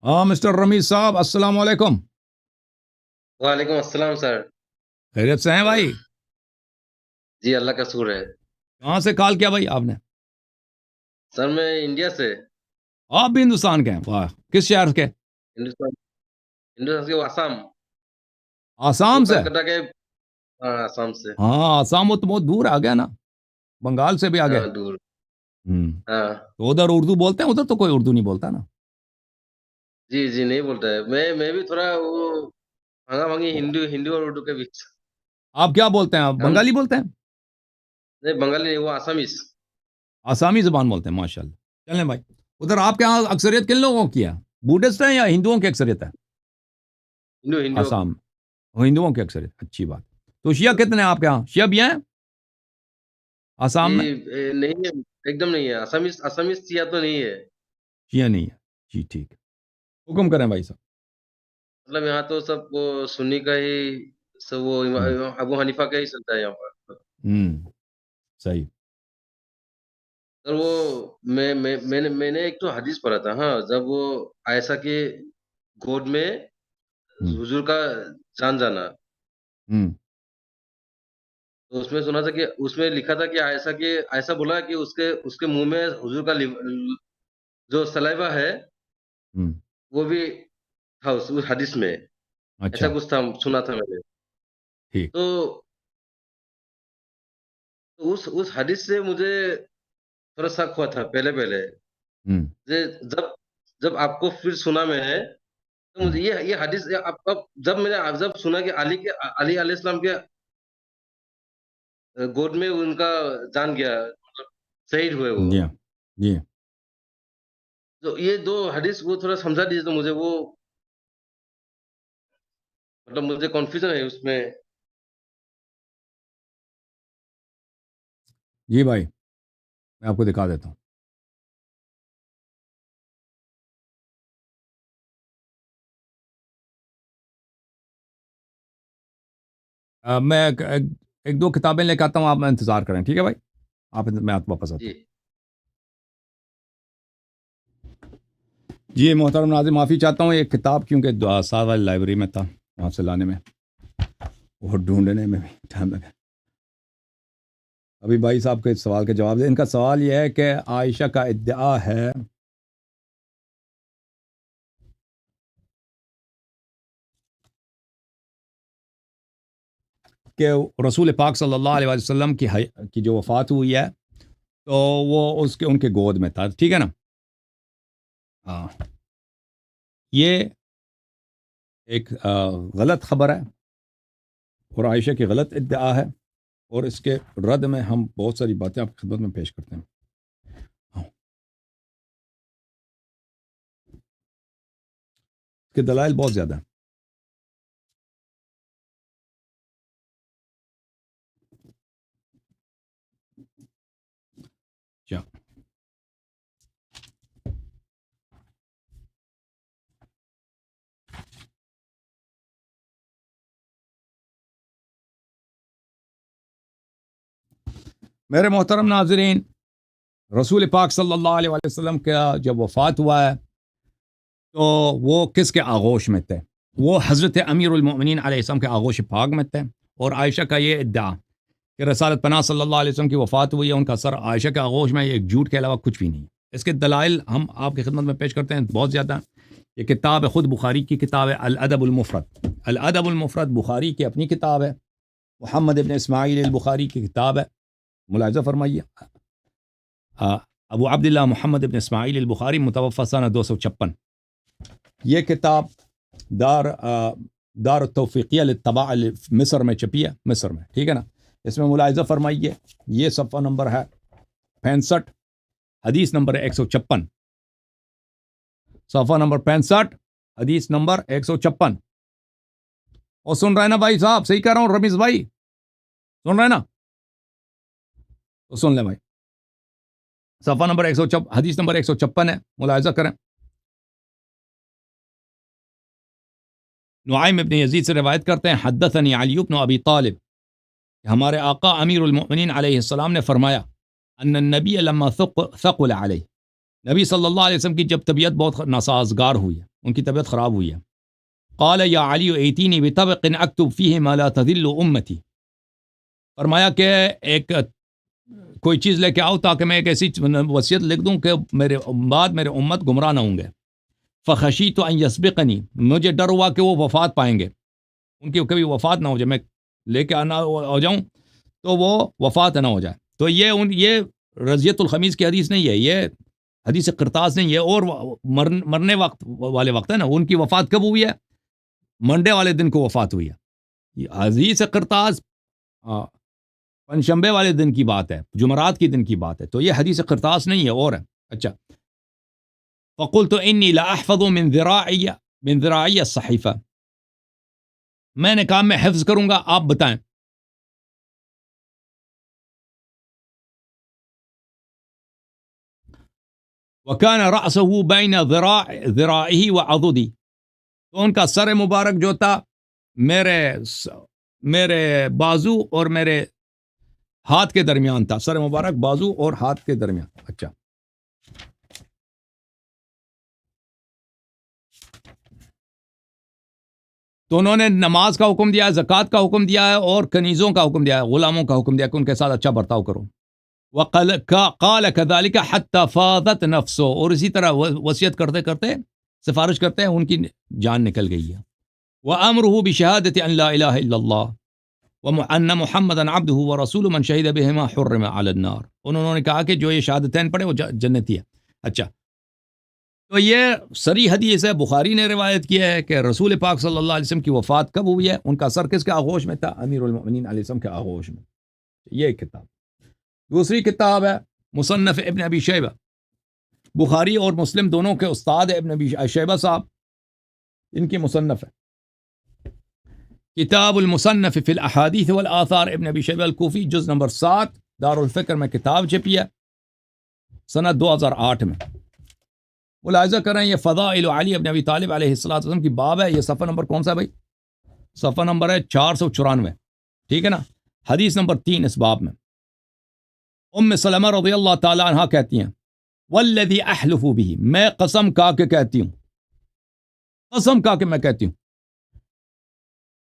ہاں مسٹر رمیز صاحب، السلام علیکم. وعلیکم السلام سر. خیریت سے ہیں بھائی؟ جی اللہ کا شکر ہے. کہاں سے کال کیا بھائی آپ نے؟ سر میں انڈیا سے. آپ بھی ہندوستان کے ہیں؟ واہ، کس شہر کے؟ ہندوستان ہندوستان کے آسام. آسام وہ سے؟ کلکتہ کے. ہاں آسام سے. ہاں آسام وہ تو بہت دور آ گیا نا، بنگال سے بھی آگے. ہاں دور. ہوں. ہاں تو ادھر اردو بولتے ہیں؟ ادھر تو کوئی اردو نہیں بولتا نا. جی جی نہیں بولتا ہے. میں بھی تھوڑا وہ بھنگا بھنگی ہندی اور اردو کے بیچ. آپ کیا بولتے ہیں؟ آپ ہم بنگالی بولتے ہیں؟ نہیں بنگالی نہیں، وہ آسامیز. آسامی زبان بولتے ہیں، ماشاء اللہ. چلیں بھائی، ادھر آپ کے یہاں اکثریت کن لوگوں کی ہے؟ بوڈھسٹ ہیں یا ہندوؤں کی اکثریت ہے؟ ہندو کی. آسام ہندوؤں کی اکثریت، اچھی بات. تو شیعہ کتنے ہیں آپ کے یہاں؟ شیعہ بھی ہیں جی آسام میں؟ نہیں ہے. ایک دم نہیں ہے. آسامیز سیا تو نہیں ہے. شیعہ نہیں ہے، جی ٹھیک ہے. حکم کریں بھائی صاحب. مطلب یہاں تو سب وہ سنی کا ہی. سب وہ ہوں ابو حنیفہ کا ہی چلتا ہے یہاں پر. صحیح. سر وہ میں نے ایک تو حدیث پڑھا تھا. ہاں جب وہ عائشہ کے گود میں ہوں حضور کا جان جانا. ہوں تو اس میں سنا تھا کہ اس میں لکھا تھا کہ ایسا بولا کہ اس کے منہ میں حضور کا جو سلائیوا ہے ہوں وہ بھی تھا اس حدیث میں. ایسا اچھا کچھ تھا، سنا تھا میں نے. ٹھیک. تو اس حدیث سے مجھے تھوڑا شک ہوا تھا پہلے پہلے. ہوں جب جب آپ کو پھر سنا میں ہے تو ہوں مجھے یہ حدیث جب سنا کہ علی علیہ السلام کے گود میں ان کا جان گیا، مطلب شہید ہوئے وہ. جی ہاں جی ہاں. تو یہ دو حدیث وہ تھوڑا سمجھا دیجیے تو مجھے وہ مطلب مجھے کنفیوژن ہے اس میں. جی بھائی، میں آپ کو دکھا دیتا ہوں. میں ایک دو کتابیں لے کے آتا ہوں، آپ انتظار کریں، ٹھیک ہے بھائی؟ میں آپ واپس آتا جی ہوں. جی محترم ناظرین، معافی چاہتا ہوں. ایک کتاب کیونکہ ساتھ والی لائبریری میں تھا، وہاں سے لانے میں اور ڈھونڈنے میں بھی ٹائم لگا. ابھی بھائی صاحب کے سوال کے جواب دیں. ان کا سوال یہ ہے کہ عائشہ کا ادعا ہے کہ رسول پاک صلی اللہ علیہ وسلم کی جو وفات ہوئی ہے تو وہ ان کے گود میں تھا، ٹھیک ہے نا؟ ہاں، یہ ایک غلط خبر ہے اور عائشہ کی غلط ادعا ہے، اور اس کے رد میں ہم بہت ساری باتیں آپ کی خدمت میں پیش کرتے ہیں. ہاں، اس کے دلائل بہت زیادہ ہیں. کیا میرے محترم ناظرین، رسول پاک صلی اللہ علیہ وسلم کا جب وفات ہوا ہے تو وہ کس کے آغوش میں تھے؟ وہ حضرت امیر المؤمنین علیہ السلام کے آغوش پاک میں تھے. اور عائشہ کا یہ ادعا کہ رسالت پناہ صلی اللہ علیہ وسلم کی وفات ہوئی ہے، ان کا سر عائشہ کے آغوش میں، ایک جھوٹ کے علاوہ کچھ بھی نہیں. اس کے دلائل ہم آپ کی خدمت میں پیش کرتے ہیں بہت زیادہ. یہ کتاب ہے، خود بخاری کی کتاب ہے، الادب المفرد. الادب المفرد بخاری کی اپنی کتاب ہے، محمد ابن اسماعیل البخاری کی کتاب ہے. ملاحظہ فرمائیے، ابو عبداللہ محمد ابن اسماعیل البخاری، متوفی سنہ 256. یہ کتاب دار التوفیقیہ للطباعہ مصر میں چھپی ہے، مصر میں، ٹھیک ہے نا؟ اس میں ملاحظہ فرمائیے، یہ صفحہ نمبر ہے 65، حدیث نمبر 156. صفحہ نمبر 65، حدیث نمبر 156. اور سن رہے ہیں نا بھائی صاحب؟ صحیح کہہ رہا ہوں رمیز بھائی؟ سن رہے ہیں نا؟ تو سن لیں بھائی. صفحہ نمبر 156، حدیث نمبر 156 ہے، ملاحظہ کریں. نعیم ابن یزید سے روایت کرتے ہیں، حدثنی علی بن ابی طالب، ہمارے آقا امیر المؤمنین علیہ السلام نے فرمایا، ان النبی لما ثقل علیہ، نبی صلی اللہ علیہ وسلم کی جب طبیعت بہت ناسازگار ہوئی، ان کی طبیعت خراب ہوئی ہے. قال یا علی ایتینی بطبق اکتب فیہ ما لا تذل امتی. فرمایا کہ ایک کوئی چیز لے کے آؤ تاکہ میں ایک ایسی وصیت لکھ دوں کہ میرے بعد میرے امت گمراہ نہ ہوں گے. فخشیت ان یسبقنی، مجھے ڈر ہوا کہ وہ وفات پائیں گے، ان کی کبھی وفات نہ ہو جائے، میں لے کے آنا ہو جاؤں تو وہ وفات نہ ہو جائے. تو یہ رضیت الخمیس کی حدیث نہیں ہے، یہ حدیث قرطاس نہیں، یہ اور مرنے وقت والے وقت ہے نا. ان کی وفات کب ہوئی ہے؟ منڈے والے دن کو وفات ہوئی ہے. یہ حدیث قرطاس پنجشنبے والے دن کی بات ہے، جمعرات کی دن کی بات ہے. تو یہ حدیث قرطاس نہیں ہے اور ہے. اچھا، فقلت انی لا احفظ من ذراعی الصحیفہ، میں نے کہا میں حفظ کروں گا، آپ بتائیں. وَكَانَ رَأْسَهُ بَيْنَ ذِرَاعِهِ وَعَضُدِي، تو ان کا سر مبارک جو تھا میرے بازو اور میرے ہاتھ کے درمیان تھا. سر مبارک بازو اور ہاتھ کے درمیان. اچھا، تو انہوں نے نماز کا حکم دیا ہے، زکوٰۃ کا حکم دیا ہے، اور کنیزوں کا حکم دیا ہے، غلاموں کا حکم دیا کہ ان کے ساتھ اچھا برتاؤ کرو. قال كذلك حتى فاضت نفسه، اور اسی طرح وصیت کرتے کرتے سفارش کرتے ہیں ان کی جان نکل گئی ہے. وامره بشهاده ان لا اله الا الله وان محمدا عبده ورسوله من شهد بهما حرم على النار. انہوں نے کہا کہ جو یہ شہادتین پڑھے وہ جنتی ہے. اچھا، تو یہ صریح حدیث ہے، بخاری نے روایت کیا ہے کہ رسول پاک صلی اللہ علیہ وسلم کی وفات کب ہوئی ہے؟ ان کا سر کس کے آغوش میں تھا؟ امیر المؤمنین علیہ السلام کے آغوش میں. یہ کتاب. دوسری کتاب ہے مصنف ابن ابی شیبہ. بخاری اور مسلم دونوں کے استاد ابن ابی شیبہ صاحب، ان کی مصنف ہے کتاب المصنف فی الاحادیث والآثار. ابن ابی شیبہ الکوفی، جز نمبر 7، دار الفکر میں کتاب چھپی ہے سنہ 2008 میں. ملاحظہ کریں یہ فضائل علی ابن ابی طالب علیہ السلام کی باب ہے. یہ صفحہ نمبر کون سا ہے بھائی؟ صفحہ نمبر ہے 494، ٹھیک ہے نا. حدیث نمبر 3 اس باب میں. ام سلمہ رضی اللہ تعالی عنہ کہتی ہیں والذی احلف به، میں قسم کھا کے کہتی ہوں، قسم کھا کے میں کہتی ہوں،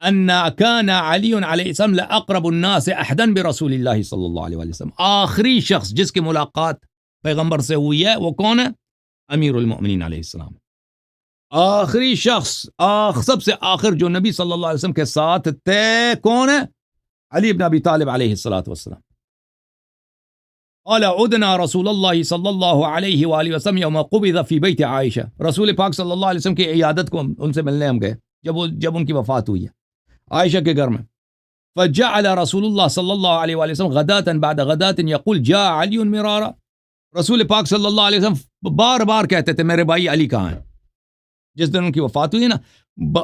ان کان علی علیہ السلام لاقرب الناس عہدا برسول اللہ صلی اللہ علیہ وسلم، آخری شخص جس کی ملاقات پیغمبر سے ہوئی ہے وہ کون ہے؟ امیر المؤمنین علیہ السلام. آخری شخص، سب سے آخر جو نبی صلی اللہ علیہ وسلم کے ساتھ تھے کون ہے؟ علی بن ابی طالب علیہ السلام. قال عدنا رسول اللہ صلی اللہ علیہ وآلہ وسلم یوم قبض فی بیت عائشہ، رسول پاک صلی اللہ علیہ وسلم کی عیادت کو ان سے ملنے ہم گئے جب ان کی وفات ہوئی ہے عائشہ کے گھر میں. فجعل رسول اللہ صلی اللہ علیہ وآلہ وسلم غداة بعد غداة یقول جاء علی مرارا، رسول پاک صلی اللہ علیہ وسلم بار بار کہتے تھے میرے بھائی علی کہاں ہیں. جس دن ان کی وفات ہوئی نا،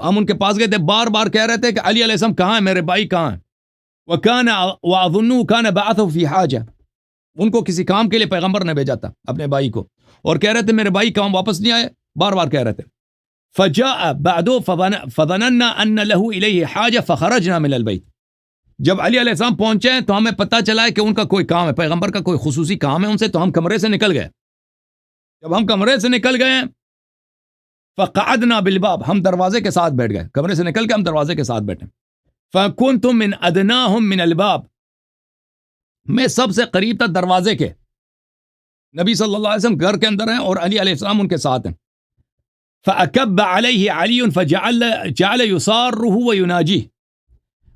ہم ان کے پاس گئے تھے، بار بار کہہ رہے تھے کہ علی علیہ السلام کہاں ہیں، میرے بھائی کہاں ہیں. وَكَانَ وَأَظُنُّهُ كَانَ بَعَثَهُ فِي حَاجَةٍ، ان کو کسی کام کے لیے پیغمبر نے بھیجا تھا اپنے بھائی کو، اور کہہ رہے تھے میرے بھائی کام واپس نہیں آئے، بار بار کہہ رہے تھے. فجاء بعد فظننا ان له الیہ حاجہ فخرجنا من البیت، جب علی علیہ السلام پہنچے تو ہمیں پتہ چلا ہے کہ ان کا کوئی کام ہے، پیغمبر کا کوئی خصوصی کام ہے ان سے، تو ہم کمرے سے نکل گئے. جب ہم کمرے سے نکل گئے فقعدنا بالباب، ہم دروازے کے ساتھ بیٹھ گئے، کمرے سے نکل کے ہم دروازے کے ساتھ بیٹھے. فکنت من ادناهم من الباب، میں سب سے قریب تھا دروازے کے. نبی صلی اللہ علیہ وسلم گھر کے اندر ہیں اور علی علیہ السلام ان کے ساتھ ہیں. فأكب عليه علي فجعل يصاره ويناجيه،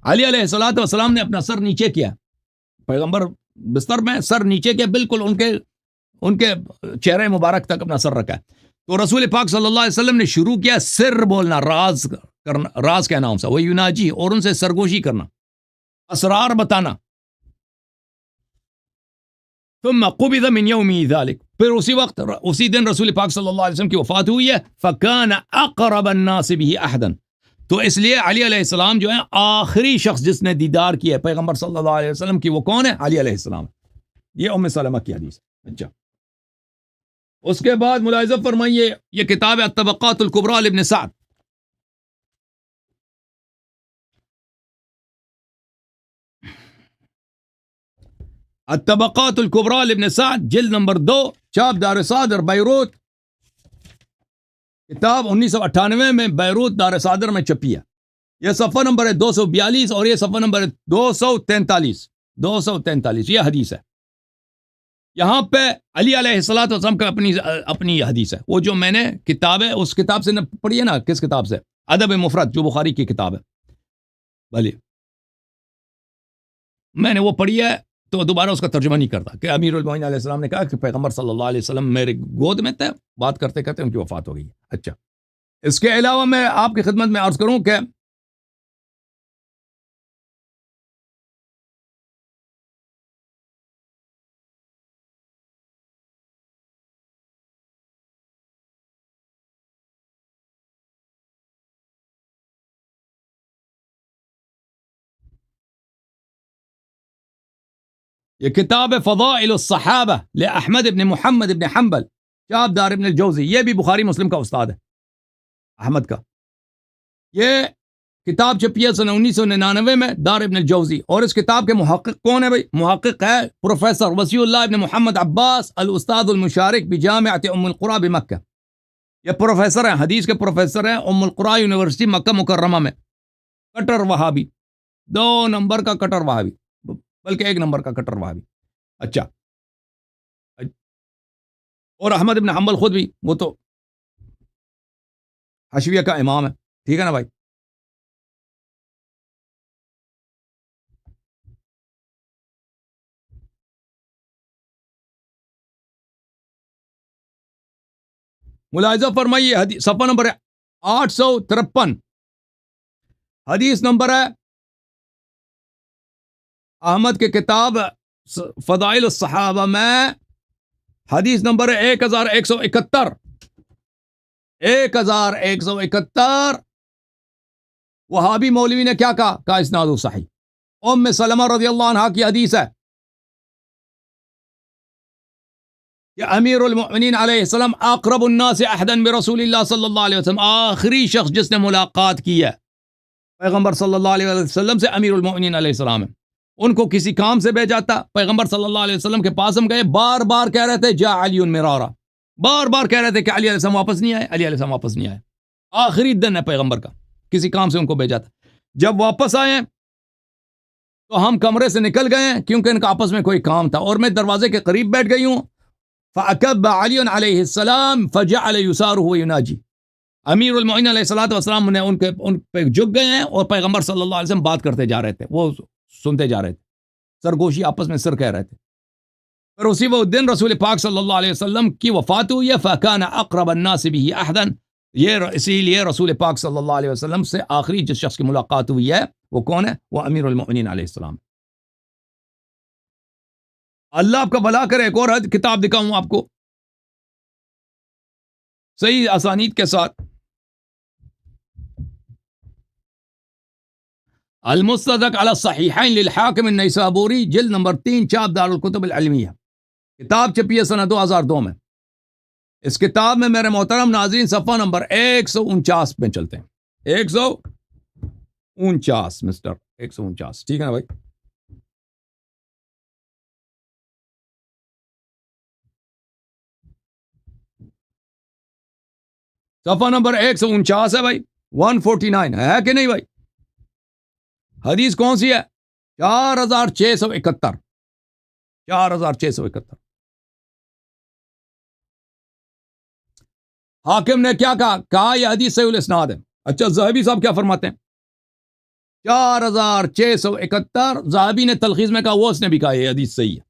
علی علیہ السلام نے اپنا سر نیچے کیا، پیغمبر بستر میں سر نیچے کیا، بالکل ان کے چہرے مبارک تک اپنا سر رکھا ہے. تو رسول پاک صلی اللہ علیہ وسلم نے شروع کیا سر بولنا، راز کہنا ان سے، وہ یناجی، اور ان سے سرگوشی کرنا، اسرار بتانا. ثم قبض من یومی ذلك، پھر اسی دن رسول پاک صلی اللہ علیہ وسلم کی وفات ہوئی ہے. فکان اقرب الناس به عہدا، تو اس لیے علی علیہ السلام جو ہے آخری شخص جس نے دیدار کیا ہے پیغمبر صلی اللہ علیہ وسلم کی، وہ کون ہے؟ علی علیہ السلام. یہ ام سلمہ کی حدیث. اچھا، اس کے بعد ملاحظہ فرمائیے، یہ کتاب ہے الطبقات الکبریٰ لابن سعد. الطبقات الکبریٰ لابن سعد، جلد نمبر 2، چاپ دار صادر بیروت، کتاب 1998 میں بیروت دار صادر میں چھپی ہے. یہ صفحہ نمبر ہے 242 اور یہ صفحہ نمبر ہے 243 یہ حدیث ہے. یہاں پہ علی علیہ الصلوۃ والسلام کا اپنی حدیث ہے. وہ جو میں نے کتاب ہے اس کتاب سے پڑھی ہے نا. کس کتاب سے؟ ادب مفرد جو بخاری کی کتاب ہے. بھلے میں نے وہ پڑھی ہے تو دوبارہ اس کا ترجمہ نہیں کرتا کہ امیر المومنین علیہ السلام نے کہا کہ پیغمبر صلی اللہ علیہ وسلم میرے گود میں تھے. بات کرتے کرتے ان کی وفات ہو گئی. اچھا اس کے علاوہ میں آپ کی خدمت میں عرض کروں کہ یہ کتاب فضائل الصحابہ لأحمد ابن محمد ابن حنبل چاپ دار ابن الجوزی. یہ بھی بخاری مسلم کا استاد ہے احمد کا. یہ کتاب چھپی ہے سن 1999 میں دار ابن الجوزی. اور اس کتاب کے محقق کون ہے بھائی؟ محقق ہے پروفیسر وسیع اللہ ابن محمد عباس الاستاذ المشارک بجامعۃ ام القری بمکہ. یہ پروفیسر ہیں، حدیث کے پروفیسر ہیں ام القری یونیورسٹی مکہ مکرمہ میں. کٹر وہابی، 2 نمبر کا کٹر وہابی، بلکہ 1 نمبر کا کٹر وہابی. اچھا اور احمد ابن حنبل خود بھی وہ تو حشویہ کا امام ہے. ٹھیک ہے نا بھائی؟ ملاحظہ فرمائیے حدیث صفحہ نمبر ہے 853. حدیث نمبر ہے احمد کے کتاب فضائل الصحابہ میں حدیث نمبر ہے 1171. 1171. وہابی مولوی نے کیا کہا اسناد صحیح. ام سلمہ رضی اللہ عنہ کی حدیث ہے کہ امیر المؤمنین علیہ السلام اقرب الناس عہدا برسول اللہ صلی اللہ علیہ وسلم، آخری شخص جس نے ملاقات کی ہے پیغمبر صلی اللہ علیہ وسلم سے امیر المؤمنین علیہ السلام ہے. ان کو کسی کام سے بھیجا تھا، پیغمبر صلی اللہ علیہ وسلم کے پاس ہم گئے، بار بار کہہ رہے تھے جا علی مرارا، بار بار کہہ رہے تھے کہ علی علیہ السلام واپس نہیں آئے، علی علیہ السلام واپس نہیں آئے. آخری دن ہے پیغمبر کا، کسی کام سے ان کو بھیجا تھا. جب واپس آئے تو ہم کمرے سے نکل گئے کیونکہ ان کا آپس میں کوئی کام تھا، اور میں دروازے کے قریب بیٹھ گئی ہوں. فَأَكَبَّ عَلِيٌّ عَلَيْهِ السَّلَامُ فَجَعَلَ يُسَارُهُ وَيُنَاجِي. امیر المؤمنین علیہ الصلوۃ والسلام نے ان پہ جھک گئے ہیں اور پیغمبر صلی اللہ علیہ وسلم بات کرتے جا رہے تھے، وہ سنتے جا رہے تھے، سرگوشی آپس میں سر کہہ رہے تھے. پھر اسی وہ دن رسول پاک صلی اللہ علیہ وسلم کی وفات ہوئی ہے. فَكَانَ أَقْرَبَ النَّاسِ بِهِ عَهْدًا. یہ اسی لیے رسول پاک صلی اللہ علیہ وسلم سے آخری جس شخص کی ملاقات ہوئی ہے وہ کون ہے؟ وہ امیر المؤمنین علیہ السلام. اللہ آپ کا بھلا کرے. ایک اور کتاب دکھاؤں آپ کو صحیح اسانید کے ساتھ. المستدرک علی الصحیحین للحاکم النیسابوری، جلد نمبر 3، چاپ دار الکتب العلمیہ. کتاب چھپی ہے سنہ 2002 میں. اس کتاب میں میرے محترم ناظرین صفحہ نمبر 149 میں چلتے ہیں. 149 مسٹر 149. ٹھیک ہے نا بھائی؟ صفحہ نمبر 149 ہے بھائی. 149 ہے کہ نہیں بھائی؟ حدیث کون سی ہے؟ 4671. 4671. حاکم نے کیا کہا یہ حدیث صحیح الاسناد ہے. اچھا ذہبی صاحب کیا فرماتے ہیں؟ 4671. ذہبی نے تلخیص میں کہا، وہ اس نے بھی کہا یہ حدیث صحیح ہے.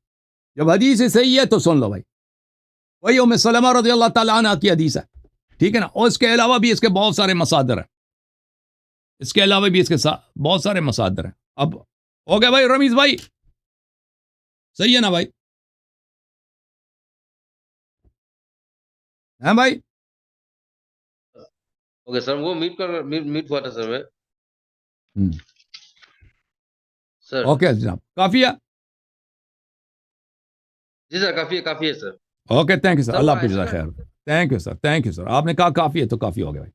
جب حدیث صحیح ہے تو سن لو بھائی. وہی ام سلمہ رضی اللہ تعالیٰ عنہ کی حدیث ہے. ٹھیک ہے نا؟ اور اس کے علاوہ بھی اس کے بہت سارے مصادر ہیں. اس کے علاوہ بھی اس کے بہت سارے مصادر ہیں. اب ہو گیا بھائی رمیز بھائی؟ صحیح ہے نا بھائی؟ ہیں بھائی؟ اوکے سر، وہ میٹ ہوا تھا سر میں. سر اوکے جناب، کافی ہے؟ جی سر کافی ہے sir. Okay thank you sir. Allah آپ کی جزائے خیر. Thank you sir. آپ نے کہا کافی ہے تو کافی ہو گیا بھائی.